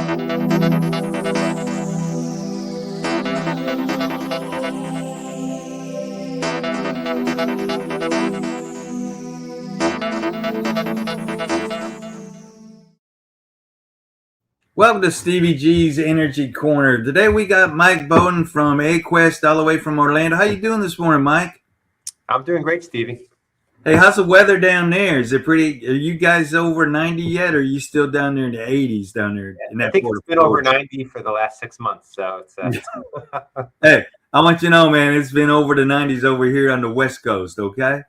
Welcome to Stevie G's Energy Corner. Today we got Mike Bodon from A-Quest all the way from Orlando. How you doing this morning, Mike? I'm doing great, Stevie. Hey, how's the weather down there? Is it pretty? Are you guys over 90 yet, or are you still down there in the 80s down there? In that I think it's been over 90 for the last 6 months. So it's. Hey, I want you to know, man, it's been over the 90s over here on the West Coast. Okay.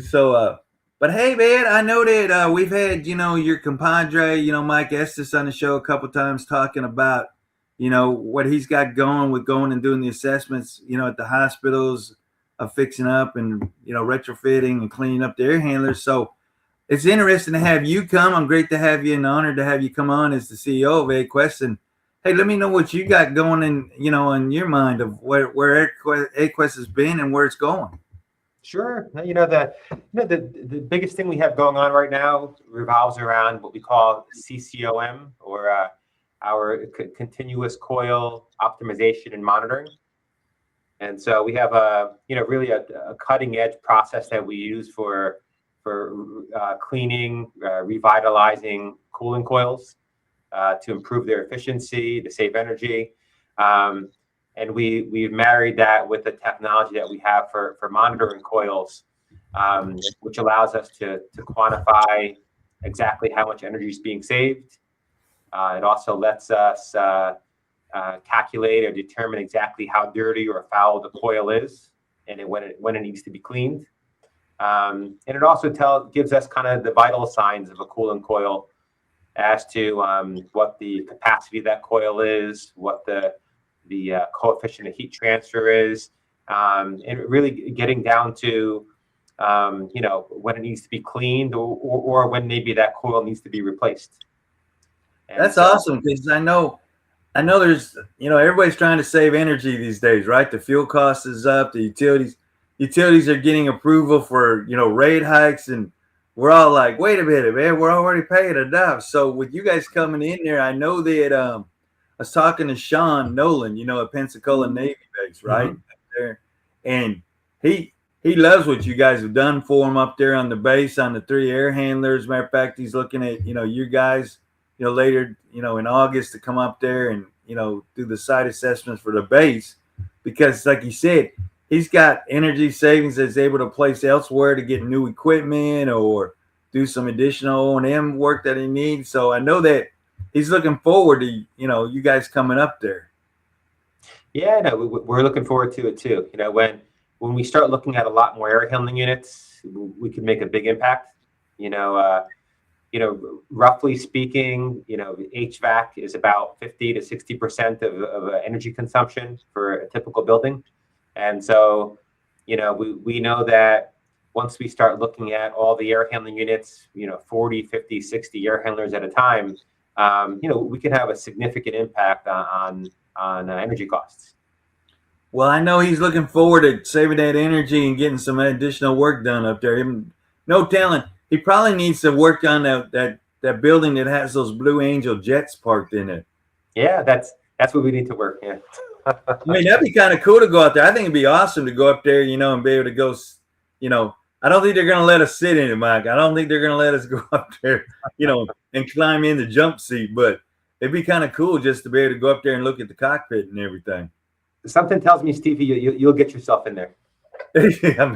So, but hey, man, I know that we've had, your compadre, Mike Estes on the show a couple times talking about, what he's got going with going and doing the assessments, at the hospitals of fixing up and, retrofitting and cleaning up the air handlers. So it's interesting to have you come. I'm great to have you and honored to have you come on as the CEO of A-Quest. And hey, let me know what you got going in your mind of where A-Quest has been and where it's going. Sure. The biggest thing we have going on right now revolves around what we call CCOM, or our continuous coil optimization and monitoring. And so we have really a cutting edge process that we use for cleaning, revitalizing cooling coils to improve their efficiency, to save energy. And we've married that with the technology that we have for monitoring coils, which allows us to quantify exactly how much energy is being saved. It also lets us calculate or determine exactly how dirty or foul the coil is, and when it needs to be cleaned. And it also gives us kind of the vital signs of a cooling coil as to what the capacity of that coil is, what the coefficient of heat transfer is, and really getting down to when it needs to be cleaned or when maybe that coil needs to be replaced. And that's awesome, because I know there's everybody's trying to save energy these days, right? The fuel cost is up, the utilities are getting approval for rate hikes, and we're all like, wait a minute, man, we're already paying enough. So with you guys coming in there, I know that I was talking to Sean Nolan, at Pensacola Navy Base, right? Mm-hmm. Up there. And he loves what you guys have done for him up there on the base on the 3 air handlers. Matter of fact, he's looking at, you guys, later, in August to come up there and, do the site assessments for the base, because like you said, he's got energy savings that's able to place elsewhere to get new equipment or do some additional O&M work that he needs. So I know that he's looking forward to, you guys coming up there. Yeah, no, we're looking forward to it too. When we start looking at a lot more air handling units, we could make a big impact. Roughly speaking, HVAC is about 50 to 60% of energy consumption for a typical building. And so, we know that once we start looking at all the air handling units, 40, 50, 60 air handlers at a time, we can have a significant impact on energy costs. Well, I know he's looking forward to saving that energy and getting some additional work done up there. No telling, he probably needs to work on that building that has those Blue Angel jets parked in it. Yeah, that's what we need to work. Yeah. I mean, that'd be kind of cool to go out there. I think it'd be awesome to go up there, and be able to go, I don't think they're going to let us sit in it, Mike. I don't think they're going to let us go up there, and climb in the jump seat. But it'd be kind of cool just to be able to go up there and look at the cockpit and everything. Something tells me, Stevie, you'll get yourself in there. Yeah,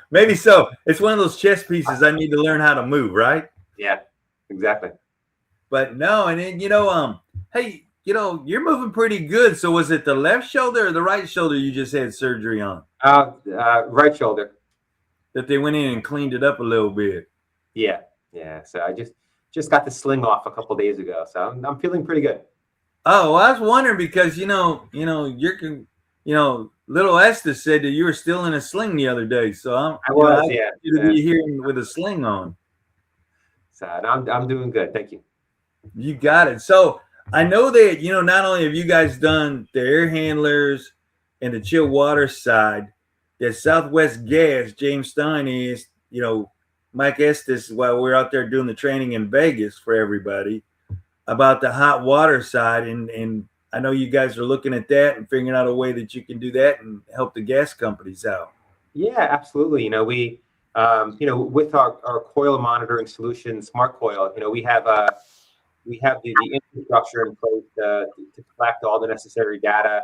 maybe so. It's one of those chess pieces I need to learn how to move, right? Yeah, exactly. But no, and then hey, you're moving pretty good. So was it the left shoulder or the right shoulder you just had surgery on? Right shoulder. That they went in and cleaned it up a little bit. Yeah. So I just got the sling off a couple days ago, so I'm feeling pretty good. Oh, well, I was wondering because little Estes said that you were still in a sling the other day, so I was to be here with a sling on. So I'm doing good, thank you. You got it. So I know that not only have you guys done the air handlers and the chill water side, that Southwest Gas, James Stein is, Mike Estes, while we're out there doing the training in Vegas for everybody, about the hot water side, and I know you guys are looking at that and figuring out a way that you can do that and help the gas companies out. Yeah, absolutely. With our coil monitoring solution, Smart Coil, we have the infrastructure in place to collect all the necessary data,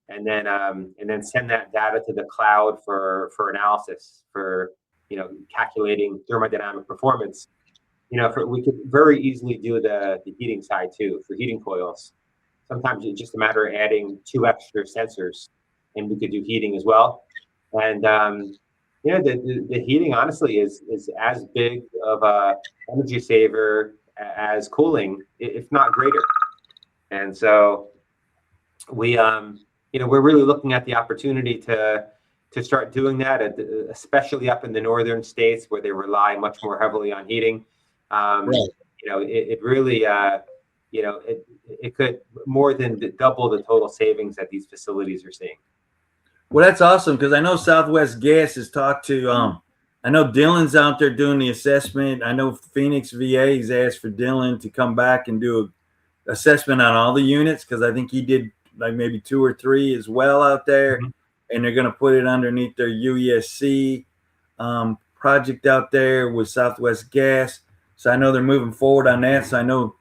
and then send that data to the cloud for analysis, for calculating thermodynamic performance. We could very easily do the heating side too, for heating coils. Sometimes it's just a matter of adding 2 extra sensors, and we could do heating as well. And the heating honestly is as big of a energy saver as cooling, if not greater. And so we're really looking at the opportunity to start doing that, especially up in the northern states where they rely much more heavily on heating. Right. It really it could more than double the total savings that these facilities are seeing. Well, that's awesome because I know Southwest Gas has talked to. I know Dylan's out there doing the assessment. I know Phoenix VA has asked for Dylan to come back and do a assessment on all the units because I think he did like maybe 2 or 3 as well out there, Mm-hmm. and they're going to put it underneath their UESC project out there with Southwest Gas. So I know they're moving forward on that. So I know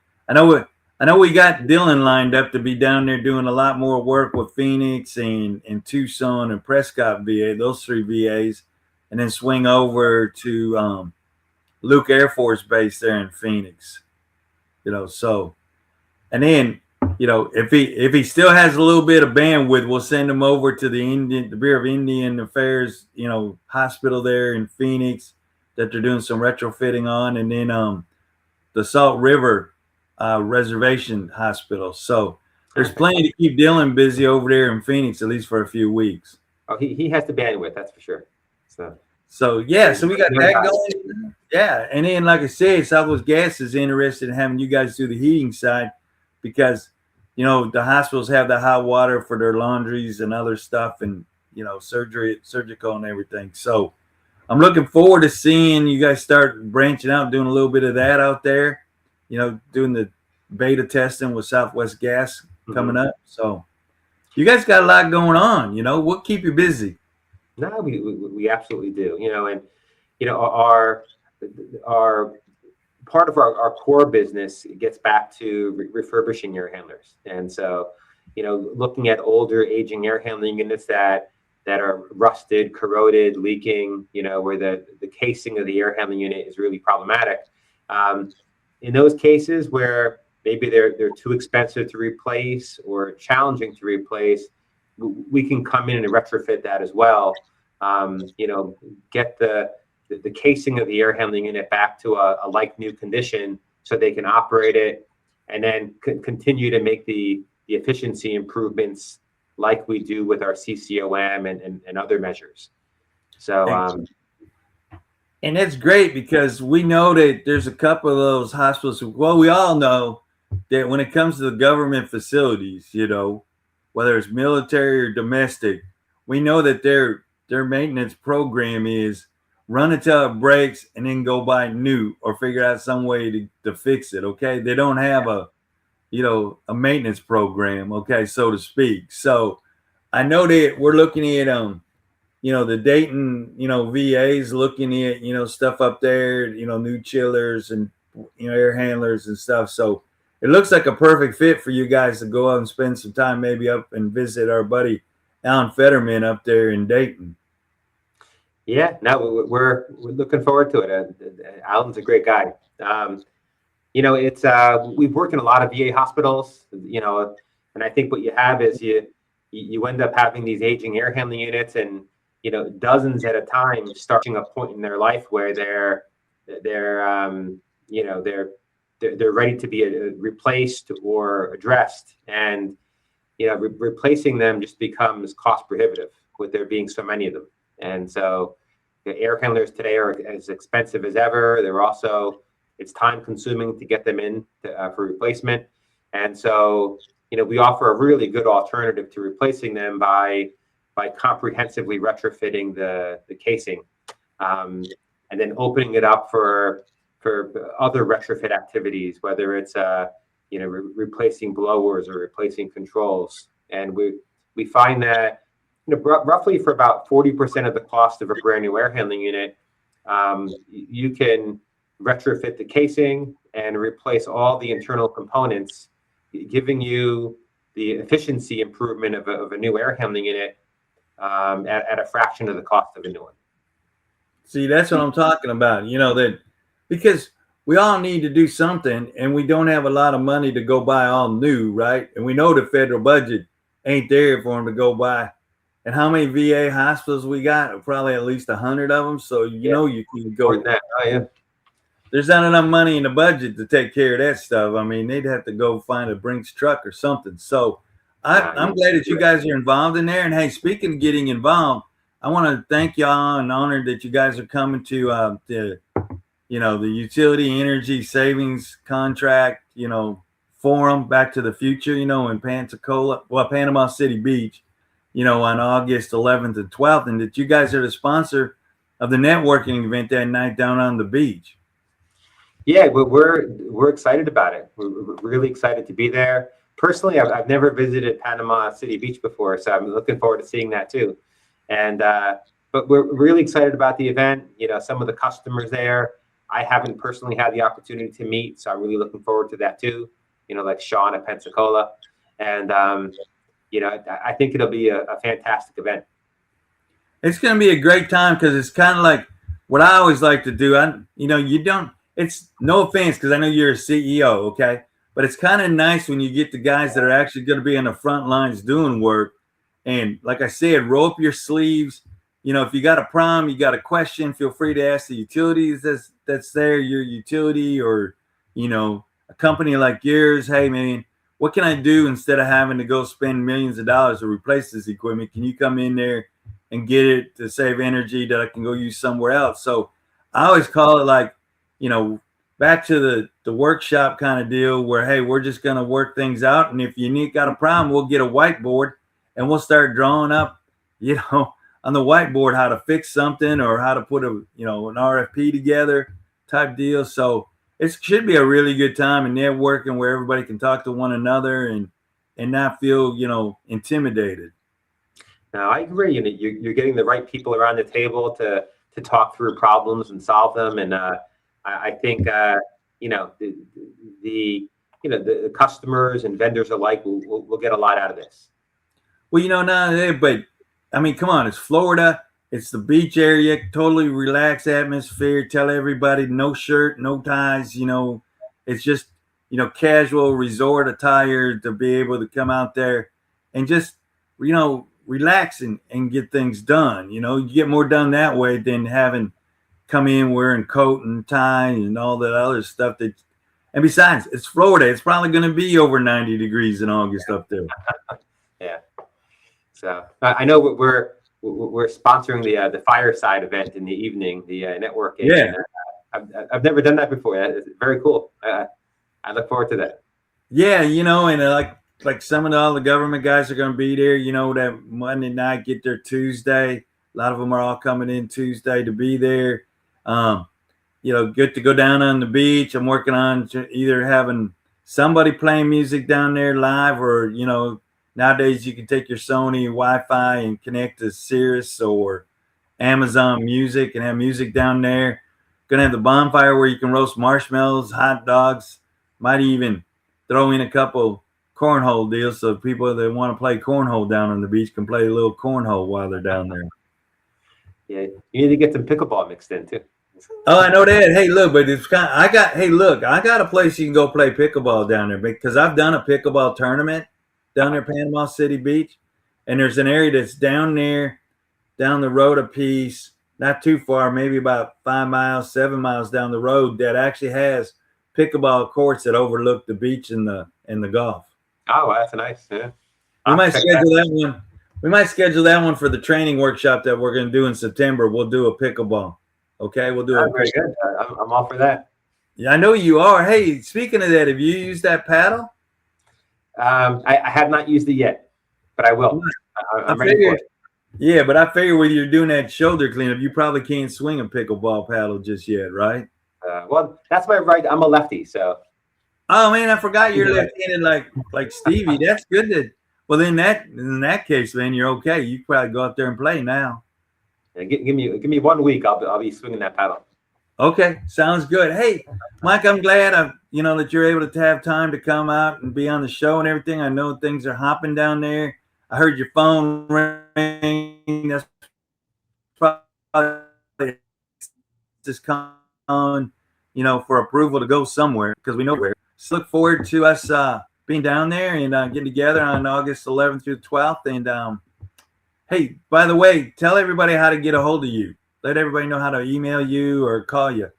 we got Dylan lined up to be down there doing a lot more work with Phoenix and Tucson and Prescott VA, those 3 VAs, and then swing over to Luke Air Force Base there in Phoenix. So, and then if he still has a little bit of bandwidth, we'll send him over to the Bureau of Indian Affairs hospital there in Phoenix that they're doing some retrofitting on, and then the Salt River Reservation Hospital. So there's plenty to keep Dylan busy over there in Phoenix, at least for a few weeks. Oh, he has the bandwidth, that's for sure. So yeah, so we got that going. Yeah, and then like I said, Southwest Gas is interested in having you guys do the heating side because the hospitals have the hot water for their laundries and other stuff, and surgical and everything. So I'm looking forward to seeing you guys start branching out and doing a little bit of that out there. Doing the beta testing with Southwest Gas coming up. So you guys got a lot going on. What keep you busy? No, we absolutely do. Our part of our core business gets back to refurbishing air handlers, and so looking at older, aging air handling units that are rusted, corroded, leaking. Where the casing of the air handling unit is really problematic. In those cases where maybe they're too expensive to replace or challenging to replace, we can come in and retrofit that as well. Get the casing of the air handling unit back to a like new condition so they can operate it, and then continue to make the efficiency improvements like we do with our CCOM and other measures. So. And that's great because we know that there's a couple of those hospitals. Well, we all know that when it comes to the government facilities, whether it's military or domestic, we know that their maintenance program is run until it breaks and then go buy new or figure out some way to fix it. Okay. They don't have a maintenance program, okay, so to speak. So I know that we're looking at the Dayton, VA's looking at, stuff up there, new chillers and, air handlers and stuff. So it looks like a perfect fit for you guys to go out and spend some time, maybe up and visit our buddy Alan Fetterman up there in Dayton. Yeah, no, we're looking forward to it. Alan's a great guy. It's we've worked in a lot of VA hospitals, and I think what you have is you end up having these aging air handling units, and dozens at a time, starting a point in their life where they're ready to be replaced or addressed, and replacing them just becomes cost prohibitive with there being so many of them. And so the air handlers today are as expensive as ever. It's time consuming to get them in for replacement. And so, we offer a really good alternative to replacing them by comprehensively retrofitting the casing, and then opening it up for other retrofit activities, whether it's replacing blowers or replacing controls. And we find that roughly for about 40% of the cost of a brand new air handling unit, you can retrofit the casing and replace all the internal components, giving you the efficiency improvement of a new air handling unit at a fraction of the cost of a new one. See, that's what I'm talking about. That because we all need to do something, and we don't have a lot of money to go buy all new, right? And we know the federal budget ain't there for them to go buy. And how many VA hospitals we got? Probably at least 100 of them. So you can go. More than that. Oh, yeah. There's not enough money in the budget to take care of that stuff. I mean, they'd have to go find a Brinks truck or something. So I'm glad that you guys are involved in there. And hey, speaking of getting involved, I want to thank y'all and honored that you guys are coming to the Utility Energy Savings Contract, Forum, Back to the Future, in Panama City Beach, on August 11th and 12th, and that you guys are the sponsor of the networking event that night down on the beach. Yeah, we're excited about it. We're really excited to be there. Personally, I've never visited Panama City Beach before, so I'm looking forward to seeing that too. And but we're really excited about the event. Some of the customers there, I haven't personally had the opportunity to meet, so I'm really looking forward to that too. Like Sean at Pensacola, and I think it'll be a fantastic event. It's going to be a great time because it's kind of like what I always like to do. It's no offense because I know you're a CEO, okay? But it's kind of nice when you get the guys that are actually going to be on the front lines doing work. And like I said, roll up your sleeves. If you got a problem, you got a question, feel free to ask the utilities that's there, your utility, or, a company like yours. Hey, man, what can I do instead of having to go spend millions of dollars to replace this equipment? Can you come in there and get it to save energy that I can go use somewhere else? So I always call it like, back to the workshop kind of deal where, hey, we're just going to work things out. And if you got a problem, we'll get a whiteboard and we'll start drawing up, on the whiteboard how to fix something or how to put an RFP together type deal. So it should be a really good time and networking where everybody can talk to one another and not feel, intimidated. No, I agree. You're getting the right people around the table to talk through problems and solve them. And I think the customers and vendors alike will get a lot out of this. Well, but I mean, come on, it's Florida. It's the beach area, totally relaxed atmosphere. Tell everybody no shirt, no ties. It's just, casual resort attire to be able to come out there and just, relax and get things done. You get more done that way than having come in wearing coat and tie and all that other stuff. And besides, it's Florida. It's probably going to be over 90 degrees in August up there. Yeah. So I know we're sponsoring the fireside event in the evening, the networking. Yeah. I've never done that before. It's very cool. I look forward to that. Yeah, and like some of all the government guys are going to be there. That Monday night, get there Tuesday. A lot of them are all coming in Tuesday to be there. Good to go down on the beach. I'm working on either having somebody playing music down there live or, nowadays you can take your Sony Wi-Fi and connect to Sirius or Amazon Music and have music down there. Gonna have the bonfire where you can roast marshmallows, hot dogs, might even throw in a couple cornhole deals so people that want to play cornhole down on the beach can play a little cornhole while they're down there. Yeah, you need to get some pickleball mixed in too. Oh, I know that. Hey, look, but it's kind of, I got a place you can go play pickleball down there because I've done a pickleball tournament down there, Panama City Beach, and there's an area that's down there, down the road a piece, not too far, maybe about 5 miles, 7 miles down the road that actually has pickleball courts that overlook the beach and the Gulf. Oh, well, that's nice. Yeah. We might schedule that one. We might schedule that one for the training workshop that we're going to do in September. We'll do a pickleball. Okay, we'll do it. Very good. I'm all for that. Yeah, I know you are. Hey, speaking of that, have you used that paddle? I have not used it yet, but I will. I'm ready for it. Yeah, but I figure when you're doing that shoulder cleanup, you probably can't swing a pickleball paddle just yet, right? Well, that's my right. I'm a lefty, so. Oh man, I forgot you're left-handed like Stevie. That's good. Well, in that case, man, you're okay. You can probably go out there and play now. Yeah, give me 1 week. I'll be swinging that paddle. Okay, sounds good. Hey, Mike, I'm glad that you're able to have time to come out and be on the show and everything. I know things are hopping down there. I heard your phone ring. That's probably just calling, for approval to go somewhere because we know where. So look forward to us being down there and getting together on August 11th through 12th. And hey, by the way, tell everybody how to get a hold of you. Let everybody know how to email you or call you.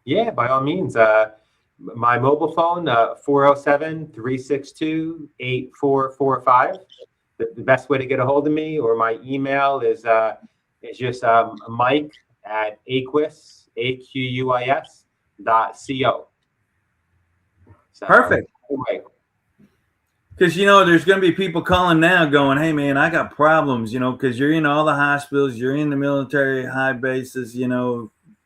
Yeah, by all means. My mobile phone, 407-362-8445. The best way to get a hold of me, or my email is just Mike at Aquis, AQUIS.co. So, Perfect. Because, there's going to be people calling now going, hey, man, I got problems, because you're in all the hospitals, you're in the military high bases,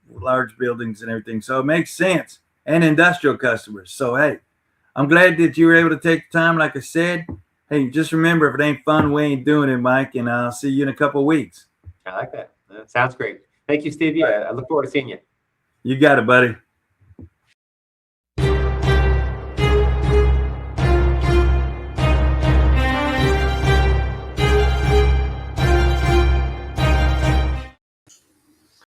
large buildings and everything. So it makes sense. And industrial customers. So, hey, I'm glad that you were able to take the time. Like I said, hey, just remember, if it ain't fun, we ain't doing it, Mike. And I'll see you in a couple of weeks. I like that. That sounds great. Thank you, Stevie. I look forward to seeing you. You got it, buddy.